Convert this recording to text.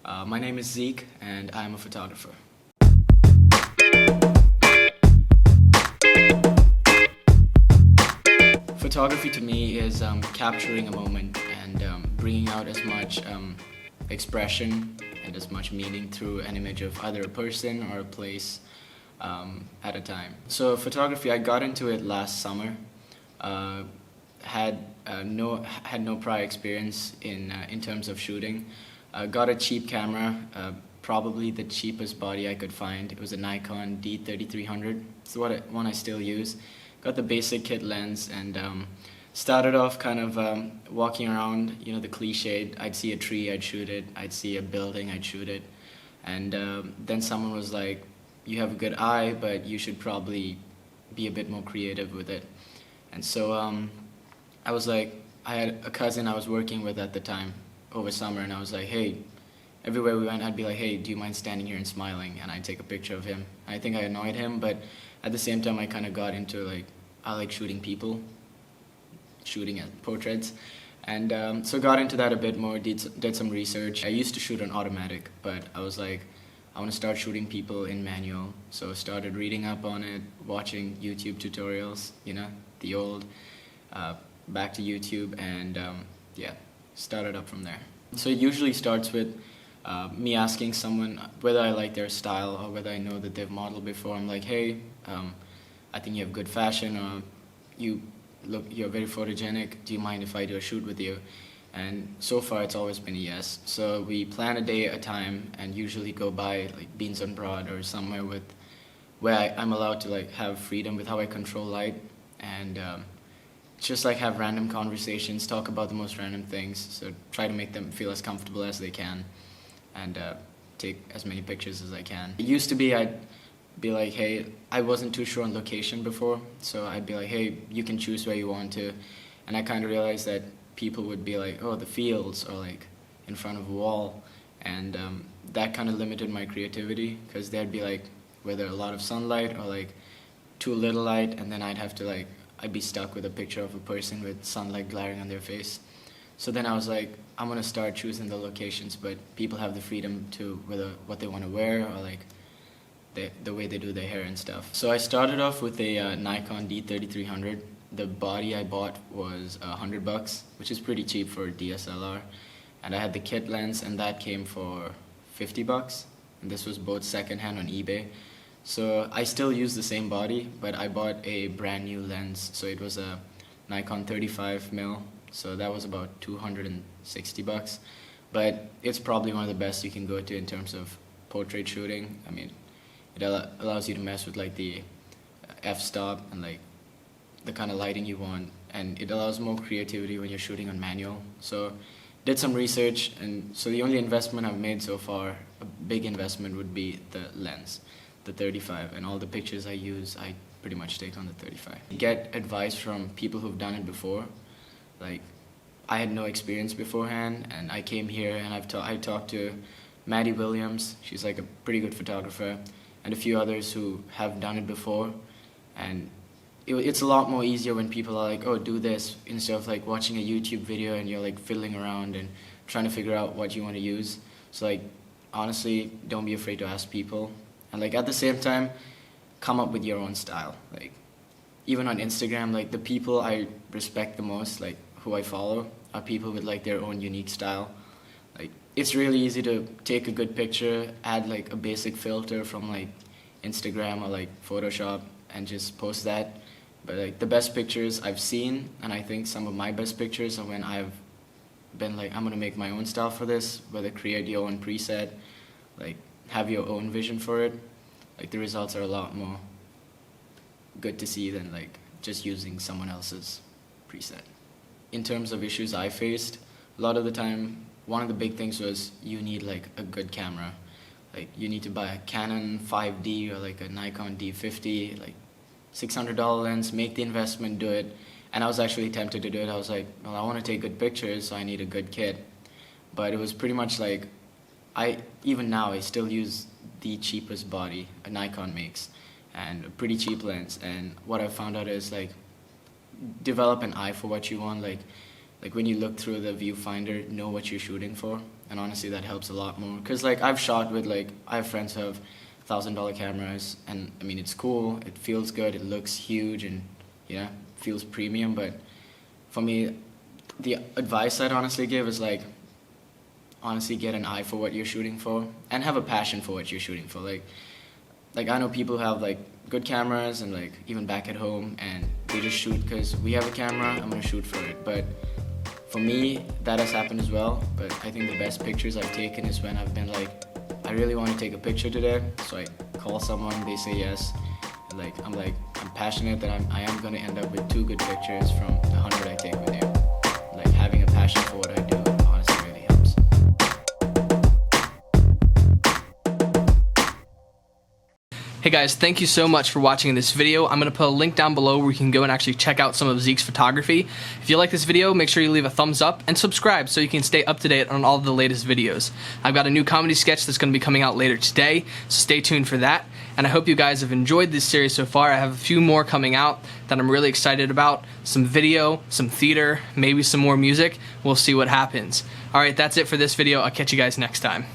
My name is Zeke, and I'm a photographer. Photography to me is capturing a moment and bringing out as much expression and as much meaning through an image of either a person or a place at a time. So photography, I got into it last summer. Had no prior experience in terms of shooting. Got a cheap camera, probably the cheapest body I could find. It was a Nikon D3300. It's the one I still use. Got the basic kit lens and started off kind of walking around, you know, the cliched. I'd see a tree, I'd shoot it. I'd see a building, I'd shoot it. And then someone was like, "You have a good eye, but you should probably be a bit more creative with it." And so I was like, I had a cousin I was working with at the time over summer, and I was like, "Hey," everywhere we went, I'd be like, "Hey, do you mind standing here and smiling?" And I'd take a picture of him. I think I annoyed him, but at the same time, I kind of got into like, I like shooting people, shooting at portraits, and so got into that a bit more, did some research. I used to shoot on automatic, but I was like, I want to start shooting people in manual, so started reading up on it, watching YouTube tutorials, you know, the old, back to YouTube, and yeah, started up from there. So it usually starts with me asking someone whether I like their style or whether I know that they've modeled before. I'm like, "Hey, I think you have good fashion, or you're very photogenic. Do you mind if I do a shoot with you?" And so far, it's always been a yes. So we plan a day at a time, and usually go by like Beans on Broad or somewhere where I'm allowed to like have freedom with how I control light, and just like have random conversations, talk about the most random things. So try to make them feel as comfortable as they can, and take as many pictures as I can. It used to be I'd be like, "Hey," I wasn't too sure on location before, so I'd be like, "Hey, you can choose where you want to," and I kind of realized that people would be like, "Oh, the fields," or like in front of a wall, and that kind of limited my creativity, because there'd be like whether a lot of sunlight or like too little light, and then I'd be stuck with a picture of a person with sunlight glaring on their face. So then I was like, I'm gonna start choosing the locations, but people have the freedom to whether what they want to wear or like the way they do their hair and stuff. So I started off with a Nikon D3300. The body I bought was $100, which is pretty cheap for a DSLR. And I had the kit lens, and that came for $50. And this was both secondhand on eBay. So I still use the same body, but I bought a brand new lens. So it was a Nikon 35mm. So that was about $260. But it's probably one of the best you can go to in terms of portrait shooting. I mean, it allows you to mess with like the f-stop and like the kind of lighting you want, and it allows more creativity when you're shooting on manual. So did some research, and so the only investment I've made so far, a big investment, would be the lens, the 35, and all the pictures I use, I pretty much take on the 35. Get advice from people who've done it before. Like, I had no experience beforehand, and I came here and I talked to Maddie Williams. She's like a pretty good photographer, and a few others who have done it before, and it's a lot more easier when people are like, "Oh, do this," instead of like watching a YouTube video and you're like fiddling around and trying to figure out what you want to use. So like, honestly, don't be afraid to ask people, and like at the same time, come up with your own style. Like, even on Instagram, like the people I respect the most, like who I follow, are people with like their own unique style. Like, it's really easy to take a good picture, add like a basic filter from like Instagram or like Photoshop, and just post that. But like the best pictures I've seen, and I think some of my best pictures, are when I've been like, I'm gonna make my own style for this, whether create your own preset, like have your own vision for it. Like the results are a lot more good to see than like just using someone else's preset. In terms of issues I faced, a lot of the time, one of the big things was you need like a good camera. Like you need to buy a Canon 5D or like a Nikon D50, like $600 lens, make the investment, do it. And I was actually tempted to do it. I was like, well, I want to take good pictures, so I need a good kit. But it was pretty much like, even now, I still use the cheapest body a Nikon makes, and a pretty cheap lens. And what I found out is like, develop an eye for what you want. Like when you look through the viewfinder, know what you're shooting for. and honestly that helps a lot more. Because like I've shot with like, I have friends who have $1,000 cameras, and I mean it's cool, it feels good, it looks huge, and yeah, feels premium. But for me, the advice I'd honestly give is like, honestly get an eye for what you're shooting for, and have a passion for what you're shooting for. Like I know people who have like good cameras and like even back at home, and they just shoot because we have a camera, I'm gonna shoot for it. But for me, that has happened as well. But I think the best pictures I've taken is when I've been like, I really want to take a picture today, so I call someone, they say yes, and like I'm passionate that I am gonna end up with 2 good pictures from the 100 I take with you. Like having a passion for what I do honestly really helps. Hey guys, thank you so much for watching this video. I'm going to put a link down below where you can go and actually check out some of Zeke's photography. If you like this video, make sure you leave a thumbs up and subscribe so you can stay up to date on all of the latest videos. I've got a new comedy sketch that's going to be coming out later today, so stay tuned for that. And I hope you guys have enjoyed this series so far. I have a few more coming out that I'm really excited about. Some video, some theater, maybe some more music. We'll see what happens. Alright, that's it for this video. I'll catch you guys next time.